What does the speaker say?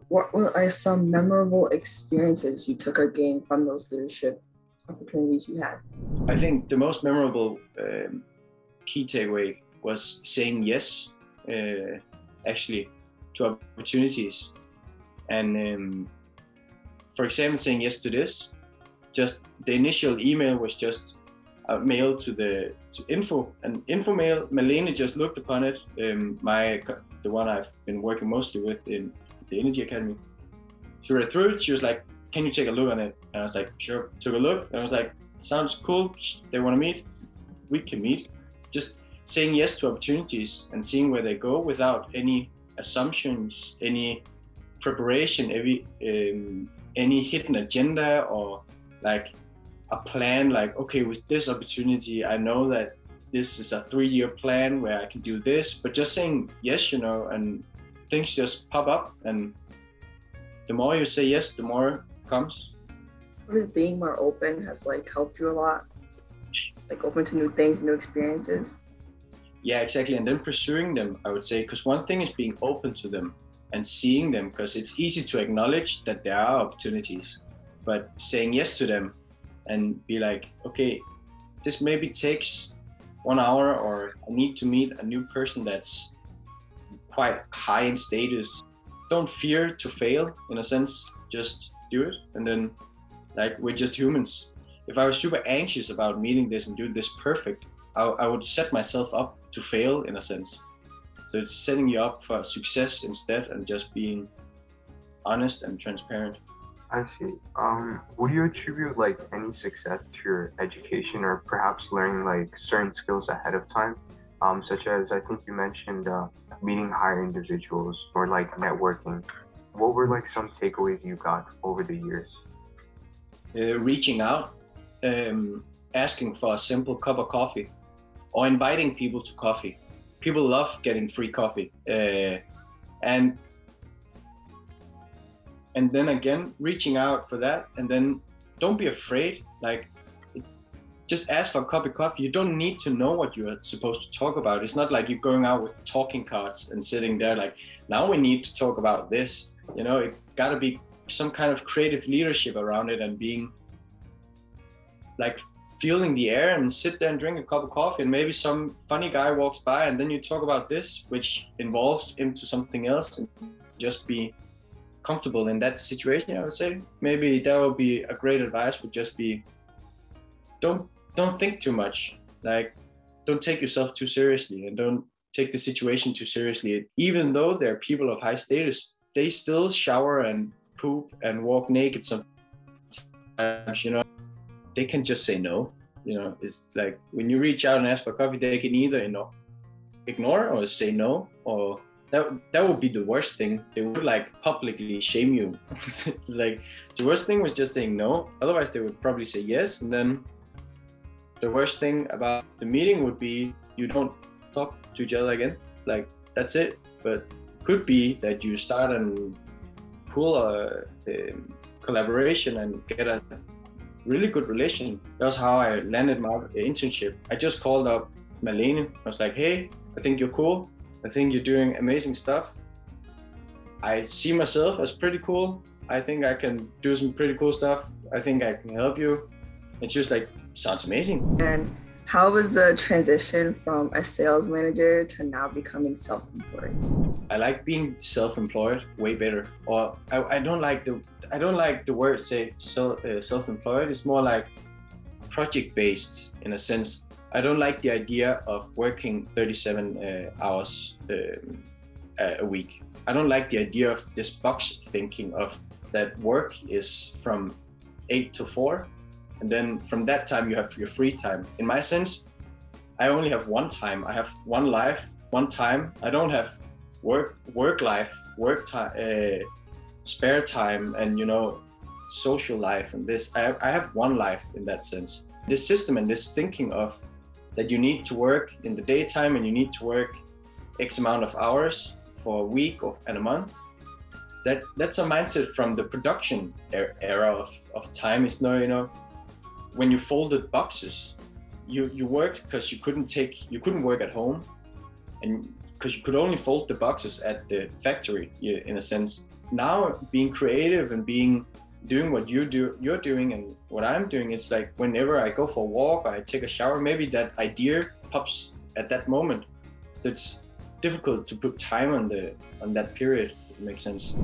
What are some memorable experiences you took or gained from those leadership opportunities you had? I think the most memorable key takeaway was saying yes, actually, to opportunities. And for example, saying yes to this, just the initial email was just a mail to info, an info mail. Malene just looked upon it, the one I've been working mostly with in the Energy Academy. She read through it, she was like, can you take a look on it? And I was like, sure. Took a look, and I was like, sounds cool, they want to meet, we can meet. Just saying yes to opportunities and seeing where they go without any assumptions, any preparation, any hidden agenda or like a plan, like, okay, with this opportunity, I know that this is a 3-year plan where I can do this, but just saying yes, and things just pop up, and the more you say yes, the more it comes. What is being more open has helped you a lot? Like open to new things, new experiences? Yeah, exactly. And then pursuing them, I would say, because one thing is being open to them and seeing them, because it's easy to acknowledge that there are opportunities, but saying yes to them and be like, okay, this maybe takes 1 hour, or I need to meet a new person that's quite high in status. Don't fear to fail, in a sense, just do it. And then, we're just humans. If I was super anxious about meeting this and doing this perfect, I would set myself up to fail, in a sense. So it's setting you up for success instead, and just being honest and transparent. I see. Would you attribute any success to your education, or perhaps learning certain skills ahead of time, such as I think you mentioned meeting higher individuals or networking? What were some takeaways you got over the years? Reaching out, asking for a simple cup of coffee, or inviting people to coffee. People love getting free coffee, and then again, reaching out for that, and then don't be afraid. Just ask for a cup of coffee. You don't need to know what you're supposed to talk about. It's not like you're going out with talking cards and sitting there now we need to talk about this. It gotta be some kind of creative leadership around it, and being feeling the air, and sit there and drink a cup of coffee, and maybe some funny guy walks by, and then you talk about this, which involves into something else, and just be comfortable in that situation. I would say maybe that would be a great advice, would just be don't think too much. Don't take yourself too seriously, and don't take the situation too seriously. Even though they're people of high status, they still shower and poop and walk naked sometimes. They can just say no. It's when you reach out and ask for coffee, they can either ignore or say no, or that would be the worst thing. They would publicly shame you. It's the worst thing was just saying no. Otherwise they would probably say yes, and then the worst thing about the meeting would be you don't talk to each other again. That's it. But could be that you start and pull a collaboration and get a really good relation. That's how I landed my internship. I just called up Malene. I was like, hey, I think you're cool. I think you're doing amazing stuff. I see myself as pretty cool. I think I can do some pretty cool stuff. I think I can help you. And she was like, sounds amazing. And how was the transition from a sales manager to now becoming self-employed? I like being self-employed way better. Or I don't like the word self-employed. It's more project-based, in a sense. I don't like the idea of working 37 hours a week. I don't like the idea of this box thinking of that work is from 8 to 4. And then from that time, you have your free time. In my sense, I only have one time. I have one life, one time. I don't have work life, work time, spare time, and social life. And this, I have one life in that sense. This system and this thinking of that you need to work in the daytime and you need to work X amount of hours for a week and a month. That's a mindset from the production era of time. Is when you folded boxes, you worked because you couldn't work at home, and because you could only fold the boxes at the factory, in a sense. now being creative and doing what you're doing and what I'm doing, it's like whenever I go for a walk or I take a shower, maybe that idea pops at that moment. So it's difficult to put time on that period, if it makes sense.